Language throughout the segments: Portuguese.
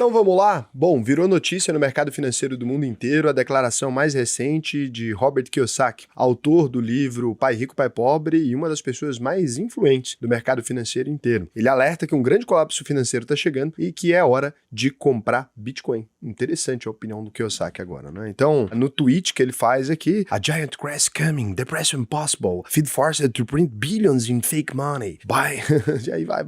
Então vamos lá? Bom, virou notícia no mercado financeiro do mundo inteiro a declaração mais recente de Robert Kiyosaki, autor do livro Pai Rico, Pai Pobre e uma das pessoas mais influentes do mercado financeiro inteiro. Ele alerta que um grande colapso financeiro está chegando e que é hora de comprar Bitcoin. Interessante a opinião do Kiyosaki agora, né? Então, no tweet que ele faz aqui, a giant crash coming, depression impossible, Fed forced to print billions in fake money, buy... e aí vai,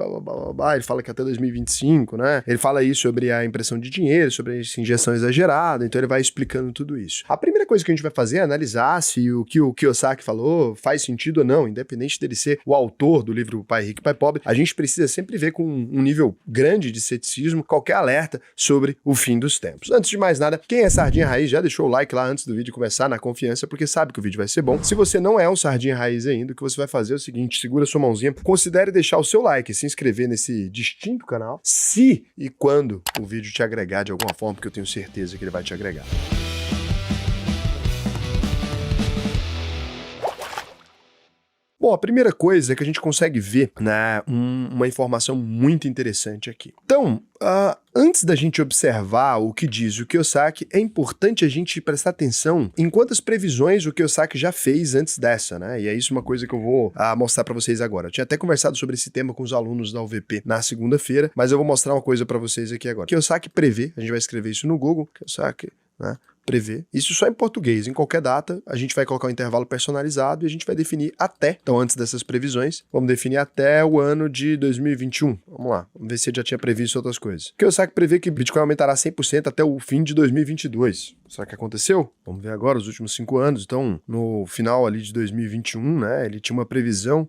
ele fala que até 2025, né? Ele fala aí sobre a impressão de dinheiro, sobre essa injeção exagerada, então ele vai explicando tudo isso. A primeira coisa que a gente vai fazer é analisar se o que o Kiyosaki falou faz sentido ou não, independente dele ser o autor do livro Pai Rico, Pai Pobre, a gente precisa sempre ver com um nível grande de ceticismo qualquer alerta sobre o fim dos tempos. Antes de mais nada, quem é Sardinha Raiz já deixou o like lá antes do vídeo começar, na confiança, porque sabe que o vídeo vai ser bom. Se você não é um Sardinha Raiz ainda, o que você vai fazer é o seguinte, segura sua mãozinha, considere deixar o seu like, se inscrever nesse distinto canal, se e quando o vídeo te agregar de alguma forma, porque eu tenho certeza que ele vai te agregar. Bom, a primeira coisa é que a gente consegue ver, né, uma informação muito interessante aqui. Então, antes da gente observar o que diz o Kiyosaki, é importante a gente prestar atenção em quantas previsões o Kiyosaki já fez antes dessa, né? E é isso uma coisa que eu vou mostrar para vocês agora. Eu tinha até conversado sobre esse tema com os alunos da UVP na segunda-feira, mas eu vou mostrar uma coisa para vocês aqui agora. Kiyosaki prevê, a gente vai escrever isso no Google, Kiyosaki, né? Prevê. Isso só em português. Em qualquer data, a gente vai colocar um intervalo personalizado e a gente vai definir até. Então, antes dessas previsões, vamos definir até o ano de 2021. Vamos lá. Vamos ver se ele já tinha previsto outras coisas. O Kiyosaki prevê que Bitcoin aumentará 100% até o fim de 2022. Será que aconteceu? Vamos ver agora os últimos 5 anos. Então, no final ali de 2021, né, ele tinha uma previsão...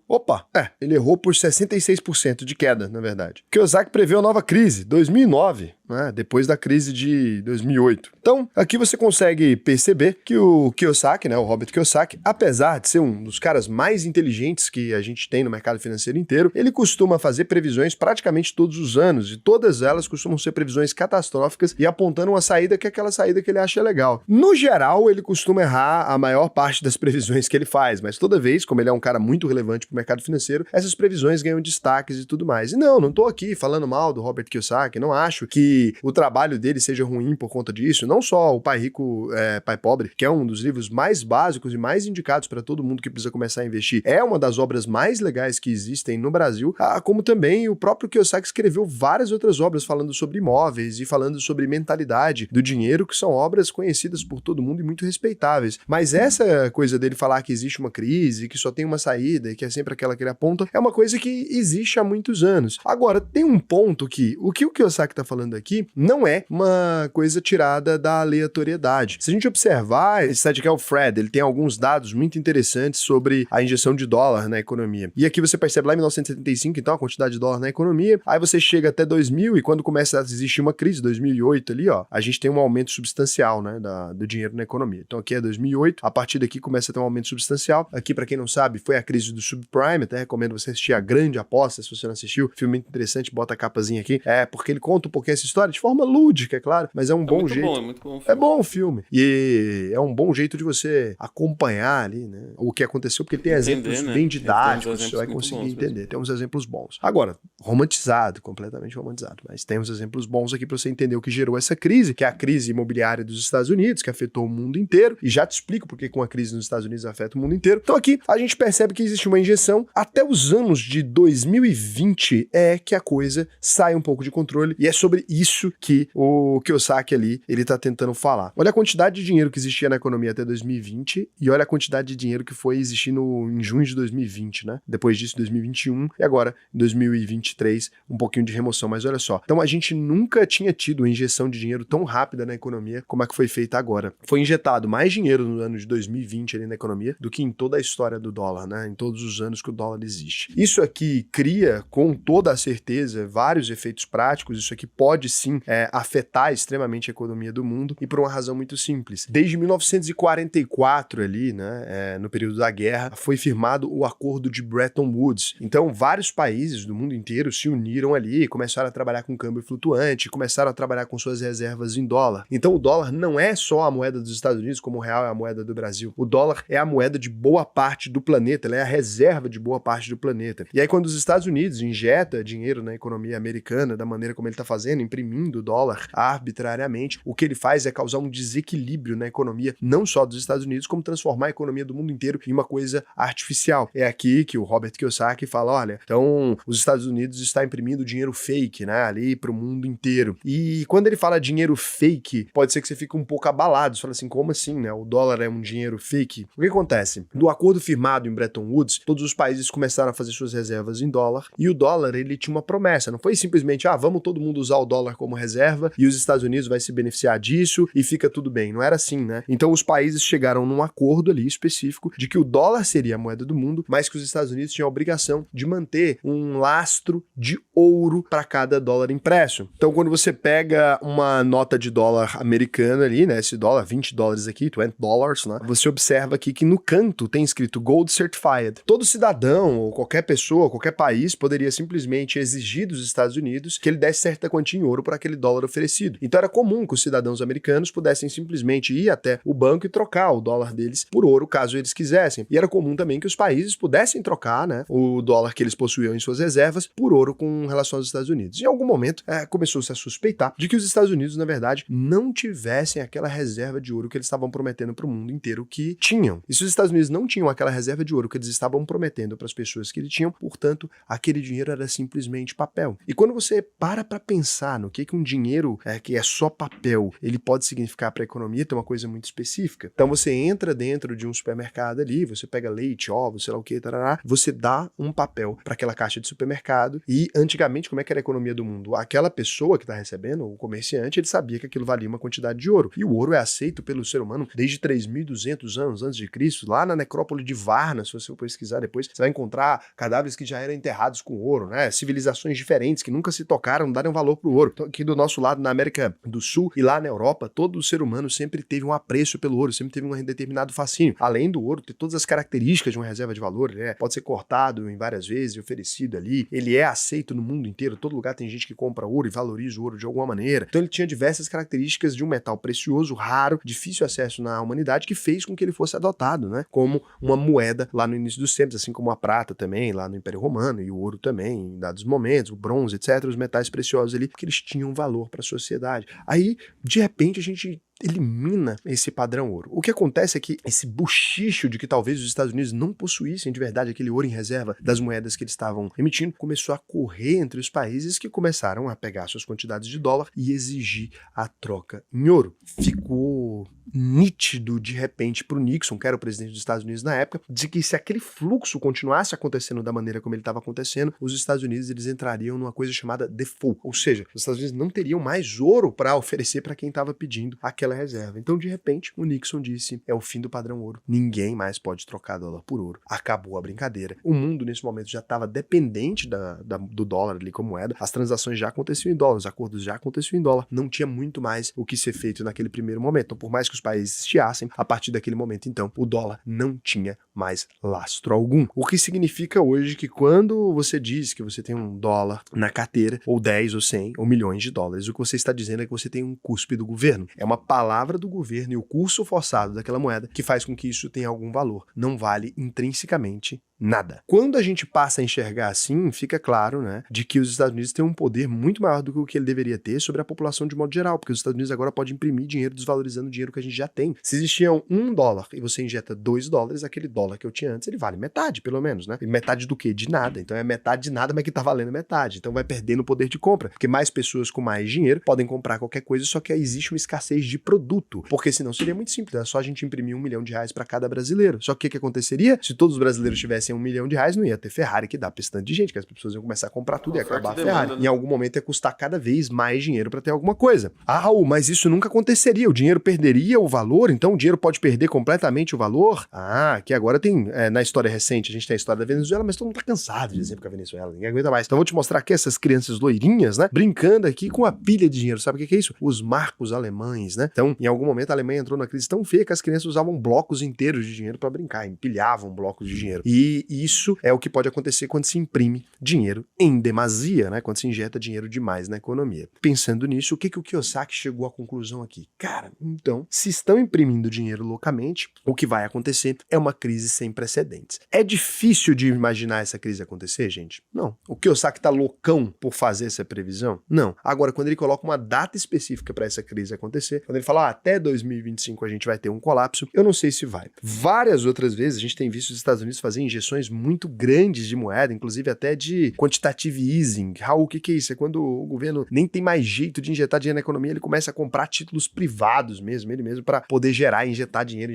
ele errou por 66% de queda, na verdade. O Kiyosaki prevê uma nova crise, 2009, né, depois da crise de 2008. Então, aqui você consegue perceber que o Kiyosaki, né, o Robert Kiyosaki, apesar de ser um dos caras mais inteligentes que a gente tem no mercado financeiro inteiro, ele costuma fazer previsões praticamente todos os anos, e todas elas costumam ser previsões catastróficas e apontando uma saída que é aquela saída que ele acha legal. No geral, ele costuma errar a maior parte das previsões que ele faz, mas toda vez, como ele é um cara muito relevante para o mercado financeiro, essas previsões ganham destaques e tudo mais. E não tô aqui falando mal do Robert Kiyosaki, não acho que o trabalho dele seja ruim por conta disso, não só o Pai Rico, Pai Pobre, que é um dos livros mais básicos e mais indicados para todo mundo que precisa começar a investir, é uma das obras mais legais que existem no Brasil, como também o próprio Kiyosaki escreveu várias outras obras falando sobre imóveis e falando sobre mentalidade do dinheiro, que são obras conhecidas por todo mundo e muito respeitáveis. Mas essa coisa dele falar que existe uma crise, que só tem uma saída e que é sempre aquela que ele aponta, é uma coisa que existe há muitos anos. Agora, tem um ponto que o Kiyosaki está falando aqui não é uma coisa tirada da aleatoriedade. Se a gente observar, esse site aqui é o Fred, ele tem alguns dados muito interessantes sobre a injeção de dólar na economia. E aqui você percebe lá em 1975, então, a quantidade de dólar na economia, aí você chega até 2000 e quando começa a existir uma crise, 2008 ali, ó, a gente tem um aumento substancial, né, do dinheiro na economia. Então aqui é 2008, a partir daqui começa a ter um aumento substancial. Aqui, para quem não sabe, foi a crise do subprime, até recomendo você assistir A Grande Aposta, se você não assistiu, filme muito interessante, bota a capazinha aqui, porque ele conta um pouquinho essa história, de forma lúdica, é claro, mas é um bom jeito. É muito bom. É bom o filme. E é um bom jeito de você acompanhar ali, né, o que aconteceu, porque tem exemplos bem didáticos, você vai conseguir entender. Tem uns exemplos bons. Agora, romantizado, completamente romantizado, mas tem uns exemplos bons aqui para você entender o que gerou essa crise, que é a crise imobiliária dos Estados Unidos, que afetou o mundo inteiro, e já te explico porque com a crise nos Estados Unidos afeta o mundo inteiro. Então aqui a gente percebe que existe uma injeção até os anos de 2020 é que a coisa sai um pouco de controle, e é sobre isso que o Kiyosaki ali, ele tá tentando falar. Olha a quantidade de dinheiro que existia na economia até 2020 e olha a quantidade de dinheiro que foi existindo em junho de 2020, né? Depois disso, 2021 e agora, em 2023, um pouquinho de remoção, mas olha só. Então a gente nunca tinha tido uma injeção de dinheiro tão rápida na economia como é que foi feita agora. Foi injetado mais dinheiro no ano de 2020 ali na economia do que em toda a história do dólar, né? Em todos os anos que o dólar existe. Isso aqui cria, com toda a certeza, vários efeitos práticos. Isso aqui pode sim afetar extremamente a economia do mundo e por uma razão muito simples. Desde 1944 ali, né, no período da guerra, foi firmado o Acordo de Bretton Woods. Então, vários países do mundo inteiro se uniram ali, começaram a trabalhar com câmbio flutuante, começaram a trabalhar com suas reservas em dólar. Então, o dólar não não é só a moeda dos Estados Unidos, como o real é a moeda do Brasil. O dólar é a moeda de boa parte do planeta, ela é a reserva de boa parte do planeta. E aí quando os Estados Unidos injeta dinheiro na economia americana da maneira como ele está fazendo, imprimindo dólar arbitrariamente, o que ele faz é causar um desequilíbrio na economia, não só dos Estados Unidos, como transformar a economia do mundo inteiro em uma coisa artificial. É aqui que o Robert Kiyosaki fala, olha, então os Estados Unidos está imprimindo dinheiro fake, né, ali para o mundo inteiro. E quando ele fala dinheiro fake, pode ser que você fique um pouco abalado, você fala assim, como assim, né, o dólar é um dinheiro fake? O que acontece? Do acordo firmado em Bretton Woods, todos os países começaram a fazer suas reservas em dólar, e o dólar, ele tinha uma promessa, não foi simplesmente, vamos todo mundo usar o dólar como reserva, e os Estados Unidos vai se beneficiar disso, e fica tudo bem, não era assim, né? Então os países chegaram num acordo ali específico de que o dólar seria a moeda do mundo, mas que os Estados Unidos tinham a obrigação de manter um lastro de ouro para cada dólar impresso. Então quando você pega uma nota de dólar americana ali, né, esse dólar, 20 dólares aqui, 20 dólares, né, você observa aqui que no canto tem escrito Gold Certified. Todo cidadão ou qualquer pessoa, qualquer país poderia simplesmente exigir dos Estados Unidos que ele desse certa quantia em ouro para aquele dólar oferecido. Então era comum que os cidadãos americanos pudessem simplesmente ir até o banco e trocar o dólar deles por ouro, caso eles quisessem. E era comum também que os países pudessem trocar, né, o dólar que eles possuíam em suas reservas por ouro com relação aos Estados Unidos. Em algum momento, começou-se a suspeitar de que os Estados Unidos, na verdade, não tivessem aquela reserva de ouro que eles estavam prometendo para o mundo inteiro que tinham. E se os Estados Unidos não tinham aquela reserva de ouro que eles estavam prometendo para as pessoas que eles tinham, portanto, aquele dinheiro era simplesmente papel. E quando você para pensar no que um dinheiro que é só papel, ele pode significar para a economia, tem uma coisa muito específica. Então você entra dentro de um supermercado ali, você pega leite, ovos, sei lá o que, tarará, você dá um papel para aquela caixa de supermercado e antigamente, como é que era a economia do mundo? Aquela pessoa que está recebendo, o comerciante, ele sabia que aquilo valia uma quantidade de ouro. E o ouro é aceito pelo ser humano desde 3.200 anos antes de Cristo, lá na necrópole de Varna, se você for pesquisar depois, você vai encontrar cadáveres que já eram enterrados com ouro, né? Civilizações diferentes que nunca se tocaram, daram valor pro ouro. Então, aqui do nosso lado, na América do Sul e lá na Europa, todo ser humano sempre teve um apreço pelo ouro, sempre teve um determinado fascínio. Além do ouro ter todas as características de uma reserva de valor, né? Pode ser cortado em várias vezes e oferecido ali. Ele é aceito no mundo inteiro, todo lugar tem gente que compra ouro e valoriza o ouro de alguma maneira. Então ele tinha diversas características de um metal precioso, raro, difícil acesso na humanidade, que fez com que ele fosse adotado, né? Como uma moeda lá no início dos tempos, assim como a prata também, lá no Império Romano, e o ouro também, em dados momentos, o bronze, etc., os metais preciosos ali, que eles tinham valor para a sociedade. Aí, de repente, a gente elimina esse padrão ouro. O que acontece é que esse buchicho de que talvez os Estados Unidos não possuíssem de verdade aquele ouro em reserva das moedas que eles estavam emitindo, começou a correr entre os países que começaram a pegar suas quantidades de dólar e exigir a troca em ouro. Ficou nítido de repente para o Nixon, que era o presidente dos Estados Unidos na época, de que se aquele fluxo continuasse acontecendo da maneira como ele estava acontecendo, os Estados Unidos eles entrariam numa coisa chamada default, ou seja, os Estados Unidos não teriam mais ouro para oferecer para quem estava pedindo aquela reserva. Então, de repente, o Nixon disse, é o fim do padrão ouro, ninguém mais pode trocar dólar por ouro, acabou a brincadeira. O mundo nesse momento já estava dependente do dólar ali como moeda, as transações já aconteciam em dólar, os acordos já aconteciam em dólar, não tinha muito mais o que ser feito naquele primeiro momento. Então, por mais que os países estiassem, a partir daquele momento, então, o dólar não tinha mais lastro algum. O que significa hoje que quando você diz que você tem um dólar na carteira, ou 10, ou 100, ou milhões de dólares, o que você está dizendo é que você tem um cuspe do governo. É uma palavra do governo e o curso forçado daquela moeda que faz com que isso tenha algum valor. Não vale intrinsecamente nada. Quando a gente passa a enxergar assim, fica claro, né, de que os Estados Unidos têm um poder muito maior do que o que ele deveria ter sobre a população de modo geral, porque os Estados Unidos agora podem imprimir dinheiro desvalorizando o dinheiro que a gente já tem. Se existia $1 e você injeta $2, aquele dólar que eu tinha antes, ele vale metade, pelo menos, né? E metade do quê? De nada. Então é metade de nada, mas que tá valendo metade. Então vai perdendo o poder de compra, porque mais pessoas com mais dinheiro podem comprar qualquer coisa, só que existe uma escassez de produto, porque senão seria muito simples, é só a gente imprimir R$1 milhão para cada brasileiro. Só que o que aconteceria? Se todos os brasileiros tivessem R$1 milhão, não ia ter Ferrari que dá pra esse tanto de gente, que as pessoas iam começar a comprar tudo e acabar a Ferrari. Em algum momento ia custar cada vez mais dinheiro pra ter alguma coisa. Ah, Raul, mas isso nunca aconteceria, o dinheiro perderia o valor, então o dinheiro pode perder completamente o valor? Ah, que agora tem, na história recente, a gente tem a história da Venezuela, mas todo mundo tá cansado de exemplo com a Venezuela, ninguém aguenta mais. Então eu vou te mostrar aqui essas crianças loirinhas, né, brincando aqui com a pilha de dinheiro. Sabe o que é isso? Os marcos alemães, né? Então, em algum momento a Alemanha entrou numa crise tão feia que as crianças usavam blocos inteiros de dinheiro pra brincar, empilhavam blocos de dinheiro. E E isso é o que pode acontecer quando se imprime dinheiro em demasia, né? Quando se injeta dinheiro demais na economia. Pensando nisso, o que o Kiyosaki chegou à conclusão aqui? Cara, então, se estão imprimindo dinheiro loucamente, o que vai acontecer é uma crise sem precedentes. É difícil de imaginar essa crise acontecer, gente? Não. O Kiyosaki tá loucão por fazer essa previsão? Não. Agora, quando ele coloca uma data específica para essa crise acontecer, quando ele fala, até 2025 a gente vai ter um colapso, eu não sei se vai. Várias outras vezes a gente tem visto os Estados Unidos fazer injeções muito grandes de moeda, inclusive até de quantitative easing. Raul, o que é isso? É quando o governo nem tem mais jeito de injetar dinheiro na economia, ele começa a comprar títulos privados mesmo, ele mesmo, para poder gerar, injetar dinheiro.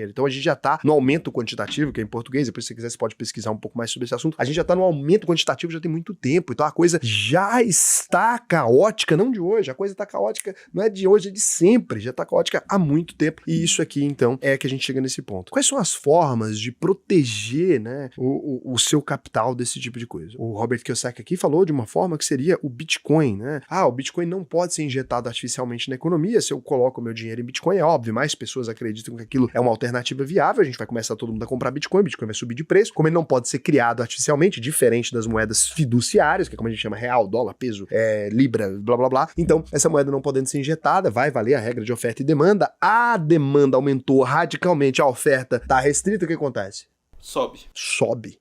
Então a gente já tá no aumento quantitativo, que é em português, depois se você quiser você pode pesquisar um pouco mais sobre esse assunto. A gente já tá no aumento quantitativo já tem muito tempo, então a coisa já está caótica, não de hoje, a coisa tá caótica, não é de hoje, é de sempre, já tá caótica há muito tempo, e isso aqui então é que a gente chega nesse ponto. Quais são as formas de proteger, né, o seu capital desse tipo de coisa? O Robert Kiyosaki aqui falou de uma forma que seria o Bitcoin, né? O Bitcoin não pode ser injetado artificialmente na economia, se eu coloco o meu dinheiro em Bitcoin, é óbvio, mais pessoas acreditam que aquilo é uma alternativa viável, a gente vai começar todo mundo a comprar Bitcoin vai subir de preço, como ele não pode ser criado artificialmente, diferente das moedas fiduciárias, que é como a gente chama real, dólar, peso, libra, blá blá blá, então essa moeda não podendo ser injetada, vai valer a regra de oferta e demanda, a demanda aumentou radicalmente, a oferta tá restrita, o que acontece?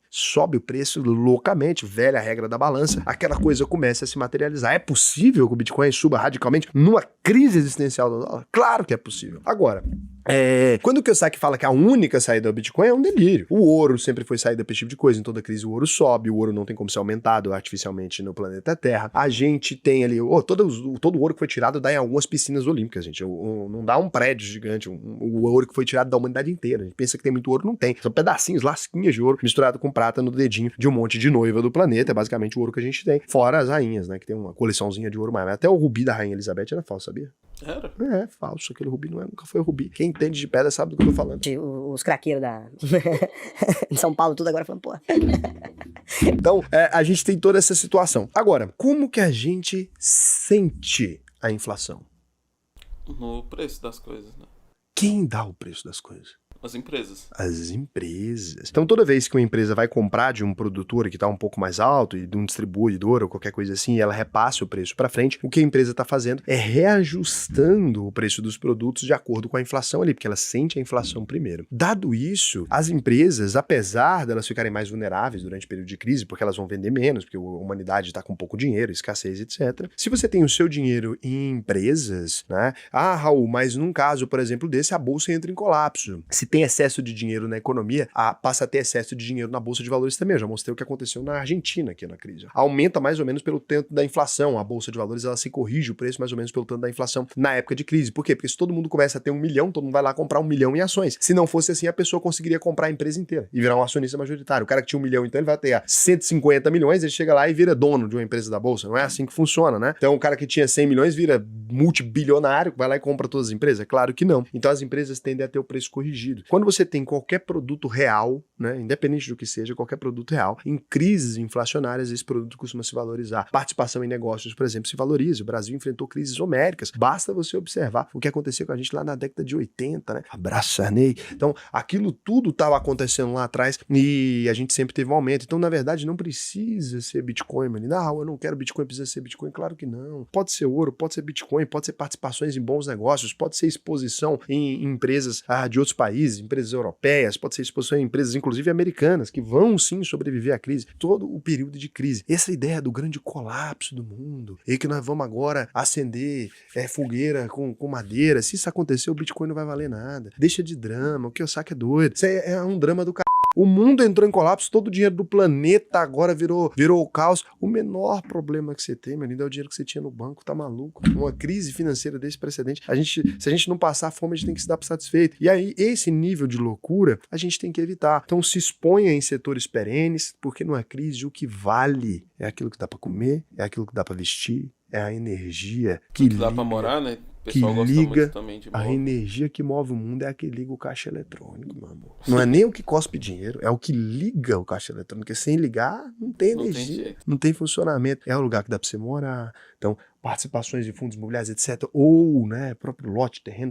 Sobe o preço loucamente, velha regra da balança, aquela coisa começa a se materializar. É possível que o Bitcoin suba radicalmente numa crise existencial do dólar? Claro que é possível. Agora, quando o Kiyosaki fala que a única saída do Bitcoin é um delírio. O ouro sempre foi saída para esse tipo de coisa, em toda crise o ouro sobe, o ouro não tem como ser aumentado artificialmente no planeta Terra. A gente tem ali, todo o ouro que foi tirado dá em algumas piscinas olímpicas, gente. Não dá um prédio gigante, o ouro que foi tirado da humanidade inteira. A gente pensa que tem muito ouro, não tem. São pedacinhos, lasquinhas de ouro misturado com prata no dedinho de um monte de noiva do planeta, é basicamente o ouro que a gente tem, fora as rainhas, né, que tem uma coleçãozinha de ouro mais. Até o rubi da rainha Elizabeth era falso, sabia? Era? É falso, aquele rubi nunca foi rubi. Quem entende de pedra sabe do que eu tô falando. Os craqueiros de São Paulo, tudo agora falando, pô. Então, a gente tem toda essa situação. Agora, como que a gente sente a inflação? No preço das coisas, né? Quem dá o preço das coisas? As empresas. As empresas. Então, toda vez que uma empresa vai comprar de um produtor que está um pouco mais alto e de um distribuidor ou qualquer coisa assim, e ela repassa o preço para frente, o que a empresa está fazendo é reajustando o preço dos produtos de acordo com a inflação ali, porque ela sente a inflação primeiro. Dado isso, as empresas, apesar delas ficarem mais vulneráveis durante o período de crise, porque elas vão vender menos, porque a humanidade está com pouco dinheiro, escassez, etc. Se você tem o seu dinheiro em empresas, né? Raul, mas num caso, por exemplo, desse, a bolsa entra em colapso. Se tem excesso de dinheiro na economia, passa a ter excesso de dinheiro na bolsa de valores também. Eu já mostrei o que aconteceu na Argentina aqui na crise. Aumenta mais ou menos pelo tanto da inflação. A bolsa de valores, ela se corrige o preço mais ou menos pelo tanto da inflação na época de crise. Por quê? Porque se todo mundo começa a ter 1 milhão, todo mundo vai lá comprar 1 milhão em ações. Se não fosse assim, a pessoa conseguiria comprar a empresa inteira e virar um acionista majoritário. O cara que tinha 1 milhão, então ele vai ter 150 milhões, ele chega lá e vira dono de uma empresa da bolsa. Não é assim que funciona, né? Então o cara que tinha 100 milhões vira multibilionário, vai lá e compra todas as empresas? Claro que não. Então as empresas tendem a ter o preço corrigido. Quando você tem qualquer produto real, né, independente do que seja, qualquer produto real, em crises inflacionárias, esse produto costuma se valorizar. Participação em negócios, por exemplo, se valoriza. O Brasil enfrentou crises homéricas. Basta você observar o que aconteceu com a gente lá na década de 80, né? Abraço, Sarney. Então, aquilo tudo estava acontecendo lá atrás e a gente sempre teve um aumento. Então, na verdade, não precisa ser Bitcoin, mano. Não, eu não quero Bitcoin, precisa ser Bitcoin. Claro que não. Pode ser ouro, pode ser Bitcoin, pode ser participações em bons negócios, pode ser exposição em empresas de outros países, empresas europeias, pode ser exposição em empresas, inclusive americanas, que vão sim sobreviver à crise, todo o período de crise. Essa ideia do grande colapso do mundo, e que nós vamos agora acender fogueira com madeira, se isso acontecer, o Bitcoin não vai valer nada. Deixa de drama, o Kiyosaki é doido. Isso é um drama do O mundo entrou em colapso, todo o dinheiro do planeta agora virou o caos. O menor problema que você tem, meu lindo, é o dinheiro que você tinha no banco, tá maluco? Uma crise financeira desse precedente, se a gente não passar fome, a gente tem que se dar por satisfeito. E aí, esse nível de loucura, a gente tem que evitar. Então, se exponha em setores perenes, porque numa crise o que vale é aquilo que dá pra comer, é aquilo que dá pra vestir, é a energia que dá pra morar, né? O que pessoal gosta liga muito também de a moda. energia que move o mundo é a que liga o caixa eletrônico, meu amor. Não é nem o que cospe dinheiro, é o que liga o caixa eletrônico. Porque sem ligar, não tem energia, não tem funcionamento. É o lugar que dá pra você morar. Então, participações de fundos imobiliários, etc., ou, né, próprio lote, terreno,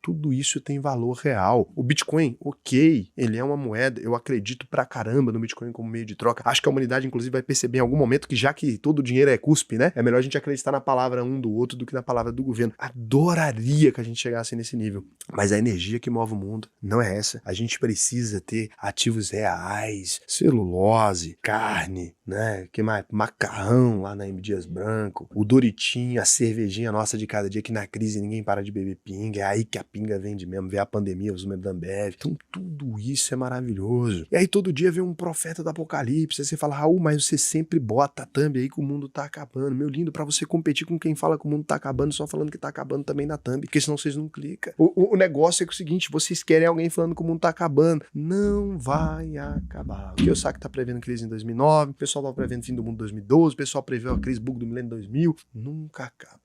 tudo isso tem valor real. O Bitcoin, ok, ele é uma moeda, eu acredito pra caramba no Bitcoin como meio de troca. Acho que a humanidade, inclusive, vai perceber em algum momento que já que todo o dinheiro é cuspe, né, é melhor a gente acreditar na palavra um do outro do que na palavra do governo. Adoraria que a gente chegasse nesse nível. Mas a energia que move o mundo não é essa. A gente precisa ter ativos reais, celulose, carne, né, que mais? Macarrão lá na M. Dias Branco, o Doritinho, a cervejinha nossa de cada dia, que na crise ninguém para de beber pinga, é aí que a pinga vende mesmo, vê a pandemia, os números da Ambev. Então tudo isso é maravilhoso. E aí todo dia vem um profeta do apocalipse, aí você fala, Raul, mas você sempre bota a thumb aí que o mundo tá acabando. Meu lindo, pra você competir com quem fala que o mundo tá acabando, só falando que tá acabando também na thumb, porque senão vocês não clicam. O negócio é que é o seguinte, vocês querem alguém falando que o mundo tá acabando. Não vai acabar. O Kiyosaki tá prevendo crise em 2009, o pessoal tá prevendo fim do mundo em 2012, o pessoal preveu a crise bug do milênio em 2000. Nunca acaba.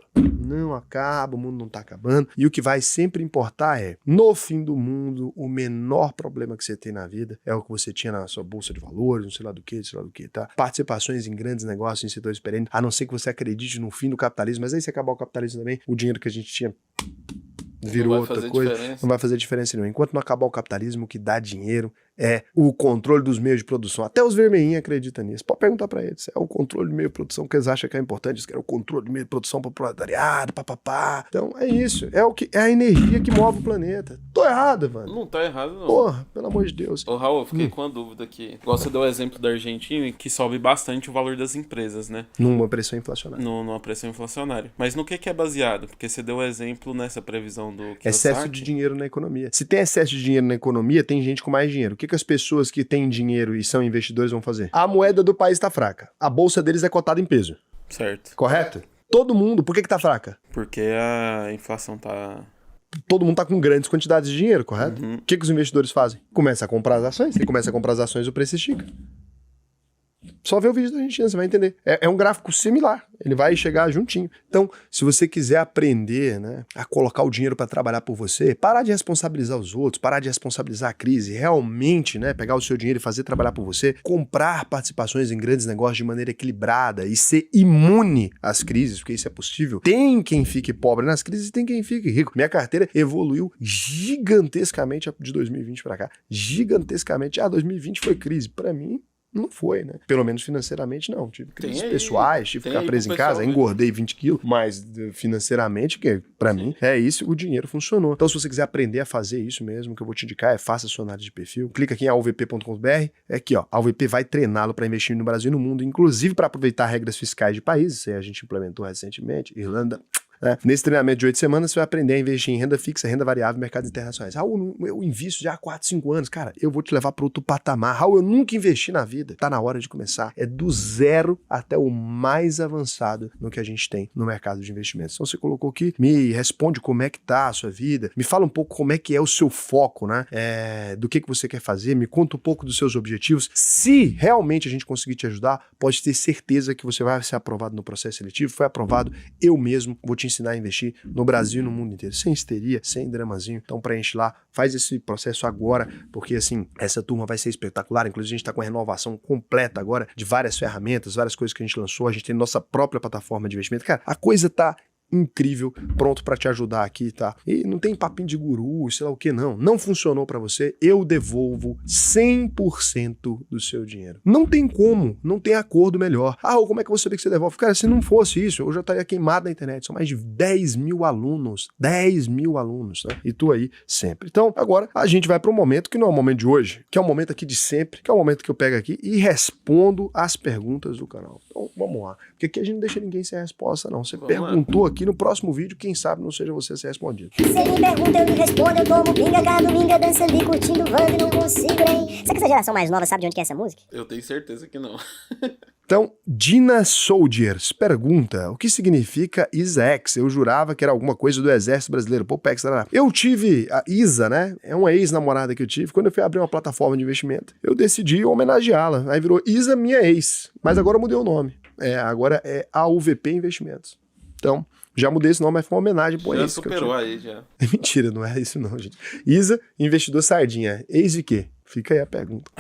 Não acaba, o mundo não tá acabando. E o que vai sempre importar é, no fim do mundo, o menor problema que você tem na vida é o que você tinha na sua bolsa de valores, não sei lá do que, tá? Participações em grandes negócios, em setores perenes, a não ser que você acredite no fim do capitalismo, mas aí se acabar o capitalismo também, o dinheiro que a gente tinha virou outra coisa, não vai fazer diferença nenhuma. Enquanto não acabar o capitalismo, o que dá dinheiro é o controle dos meios de produção. Até os vermelhinhos acreditam nisso. Pode perguntar pra eles. É o controle do meio de produção que eles acham que é importante. Eles querem o controle do meio de produção para o proletariado, papapá. Então é isso. É a energia que move o planeta. Tô errado, mano. Não tá errado, não. Porra, pelo amor de Deus. Ô, Raul, eu fiquei com uma dúvida aqui. Igual você deu o exemplo da Argentina, que sobe bastante o valor das empresas, né? Numa pressão inflacionária. Numa pressão inflacionária. Mas no que é baseado? Porque você deu o exemplo nessa previsão do Kiyosaki. Excesso de dinheiro na economia. Se tem excesso de dinheiro na economia, tem gente com mais dinheiro. O que as pessoas que têm dinheiro e são investidores vão fazer? A moeda do país tá fraca. A bolsa deles é cotada em peso. Certo. Correto? Todo mundo. Por que tá fraca? Porque a inflação tá... Todo mundo tá com grandes quantidades de dinheiro, correto? Uhum. O que os investidores fazem? Começa a comprar as ações. Se começa a comprar as ações, o preço estica. Só vê o vídeo da Argentina, você vai entender. É um gráfico similar. Ele vai chegar juntinho. Então, se você quiser aprender, né, a colocar o dinheiro para trabalhar por você, parar de responsabilizar os outros, parar de responsabilizar a crise, realmente, né, pegar o seu dinheiro e fazer trabalhar por você, comprar participações em grandes negócios de maneira equilibrada e ser imune às crises, porque isso é possível. Tem quem fique pobre nas crises e tem quem fique rico. Minha carteira evoluiu gigantescamente de 2020 para cá. Gigantescamente. 2020 foi crise. Para mim, não foi, né? Pelo menos financeiramente, não. Tive crises pessoais, tive que ficar preso em casa, engordei 20 quilos, mas financeiramente, que pra mim é isso, o dinheiro funcionou. Então, se você quiser aprender a fazer isso mesmo, o que eu vou te indicar é faça a sua análise de perfil, clica aqui em alvp.com.br, é aqui, ó, a AUVP vai treiná-lo para investir no Brasil e no mundo, inclusive para aproveitar regras fiscais de países, isso aí a gente implementou recentemente, Irlanda... Nesse treinamento de 8 semanas, você vai aprender a investir em renda fixa, renda variável e mercados internacionais. Raul, eu invisto já há 4, 5 anos. Cara, eu vou te levar para outro patamar. Raul, eu nunca investi na vida. Tá na hora de começar. É do zero até o mais avançado no que a gente tem no mercado de investimentos. Então você colocou aqui, me responde como é que tá a sua vida, me fala um pouco como é que é o seu foco, né? Do que você quer fazer, me conta um pouco dos seus objetivos. Se realmente a gente conseguir te ajudar, pode ter certeza que você vai ser aprovado no processo seletivo. Foi aprovado, eu mesmo vou te ensinar a investir no Brasil e no mundo inteiro, sem histeria, sem dramazinho. Então preenche lá, faz esse processo agora, porque assim, essa turma vai ser espetacular. Inclusive a gente tá com a renovação completa agora de várias ferramentas, várias coisas que a gente lançou, a gente tem nossa própria plataforma de investimento. Cara, a coisa tá incrível, pronto pra te ajudar aqui, tá? E não tem papinho de guru, sei lá o que, não. Não funcionou pra você, eu devolvo 100% do seu dinheiro. Não tem como, não tem acordo melhor. Como é que você sabe que você devolve? Cara, se não fosse isso, eu já estaria queimado na internet. São mais de 10 mil alunos, né? E tu aí sempre. Então, agora a gente vai para um momento que não é o momento de hoje, que é o momento aqui de sempre, que é o momento que eu pego aqui e respondo as perguntas do canal. Então, vamos lá. Porque aqui a gente não deixa ninguém sem resposta, não. Você perguntou aqui no próximo vídeo, quem sabe não seja você a ser respondido. Você me pergunta, eu lhe respondo, eu tomo pinga, cada domingo dançando e curtindo Wanda e não consigo, hein? Será que essa geração mais nova sabe de onde que é essa música? Eu tenho certeza que não. Então, Dina Soldiers pergunta, o que significa ISAX? Eu jurava que era alguma coisa do Exército Brasileiro. Pô, PEX, eu tive a Isa, né? É uma ex-namorada que eu tive. Quando eu fui abrir uma plataforma de investimento, eu decidi homenageá-la. Aí virou Isa, minha ex. Mas agora eu mudei o nome. Agora é AUVP Investimentos. Então, já mudei esse nome, mas foi uma homenagem pro ex. Já superou aí, já. É mentira, não é isso não, gente. Isa, investidor sardinha. Ex de quê? Fica aí a pergunta.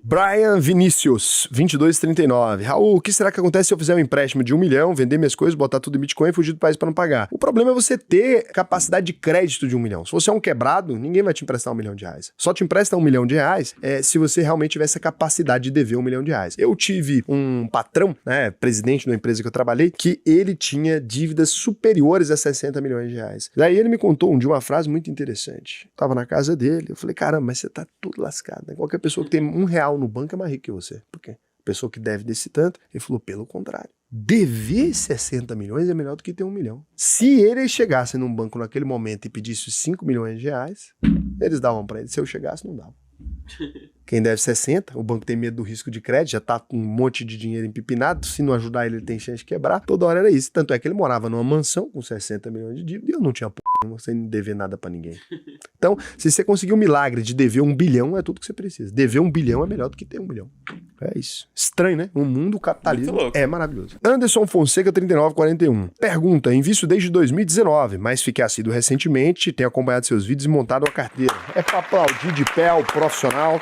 Brian Vinícius, 2239. Raul, o que será que acontece se eu fizer um empréstimo de 1 milhão, vender minhas coisas, botar tudo em Bitcoin e fugir do país para não pagar? O problema é você ter capacidade de crédito de 1 milhão. Se você é um quebrado, ninguém vai te emprestar 1 milhão de reais. Só te empresta 1 milhão de reais se você realmente tiver essa capacidade de dever 1 milhão de reais. Eu tive um patrão, né, presidente de uma empresa que eu trabalhei, que ele tinha dívidas superiores a 60 milhões de reais. Daí ele me contou de uma frase muito interessante. Eu tava na casa dele, eu falei, caramba, mas você tá tudo lascado, né? Qualquer pessoa que tem R$1 no banco é mais rico que você. Por quê? Pessoa que deve desse tanto. Ele falou, pelo contrário. Dever 60 milhões é melhor do que ter 1 milhão. Se ele chegasse num banco naquele momento e pedisse 5 milhões de reais, eles davam pra ele. Se eu chegasse, não dava. Quem deve 60, o banco tem medo do risco de crédito, já tá com um monte de dinheiro empipinado, se não ajudar ele tem chance de quebrar. Toda hora era isso. Tanto é que ele morava numa mansão com 60 milhões de dívida e eu não tinha sem dever nada pra ninguém. Então, se você conseguir o milagre de dever 1 bilhão, é tudo que você precisa. Dever 1 bilhão é melhor do que ter 1 milhão. É isso. Estranho, né? O mundo, o capitalismo é maravilhoso. Anderson Fonseca, 3941. Pergunta, invisto desde 2019, mas fiquei assíduo recentemente, tenho acompanhado seus vídeos e montado uma carteira. É pra aplaudir de pé o profissional.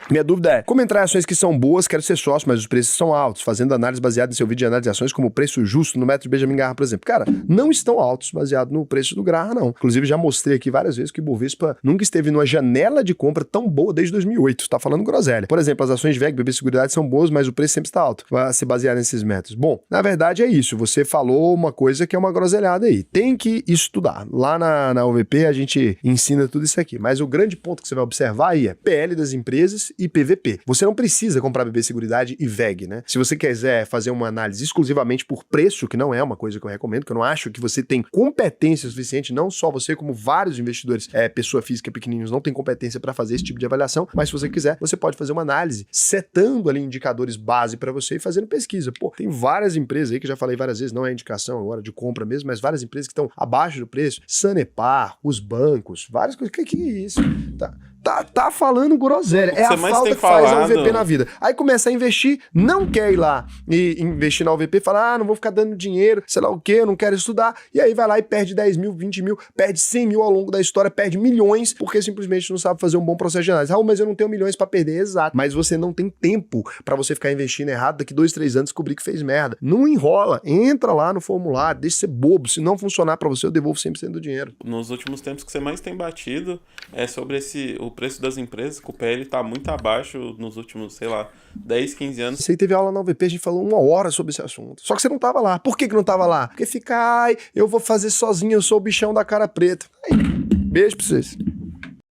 Minha dúvida é, como entrar em ações que são boas, quero ser sócio, mas os preços são altos, fazendo análise baseada em seu vídeo de análise de ações como preço justo no método Benjamin Graham, por exemplo. Cara, não estão altos baseado no preço do Graham, não. Inclusive, já mostrei aqui várias vezes que o Bovespa nunca esteve numa janela de compra tão boa desde 2008. Tá falando groselha. Por exemplo, as ações de VEG, BB Seguridade são boas, mas o preço sempre está alto. Vai se basear nesses métodos. Bom, na verdade é isso. Você falou uma coisa que é uma groselhada aí. Tem que estudar. Lá na UVP a gente ensina tudo isso aqui. Mas o grande ponto que você vai observar aí é PL das empresas e PVP. Você não precisa comprar BB Seguridade e VEG, né? Se você quiser fazer uma análise exclusivamente por preço, que não é uma coisa que eu recomendo, que eu não acho que você tem competência suficiente, não só você, como vários investidores, pessoa física pequenininhos, não tem competência para fazer esse tipo de avaliação, mas se você quiser, você pode fazer uma análise, setando ali indicadores base para você e fazendo pesquisa. Pô, tem várias empresas aí que eu já falei várias vezes, não é indicação agora de compra mesmo, mas várias empresas que estão abaixo do preço, Sanepar, os bancos, várias coisas. Que é isso? Tá falando groselha. É a falta que faz a UVP na vida. Aí começa a investir, não quer ir lá e investir na UVP, fala, não vou ficar dando dinheiro, sei lá o quê, eu não quero estudar. E aí vai lá e perde 10 mil, 20 mil, perde 100 mil ao longo da história, perde milhões, porque simplesmente não sabe fazer um bom processo de análise. Raul, mas eu não tenho milhões pra perder, exato. Mas você não tem tempo pra você ficar investindo errado, daqui 2, 3 anos descobrir que fez merda. Não enrola, entra lá no formulário, deixa de ser bobo. Se não funcionar pra você, eu devolvo 100% do dinheiro. Nos últimos tempos que você mais tem batido é sobre o preço das empresas, que o PL tá muito abaixo nos últimos, sei lá, 10, 15 anos. Você teve aula na UVP, a gente falou 1 hora sobre esse assunto. Só que você não tava lá. Por que não tava lá? Porque fica, eu vou fazer sozinho, eu sou o bichão da cara preta. Aí, beijo pra vocês.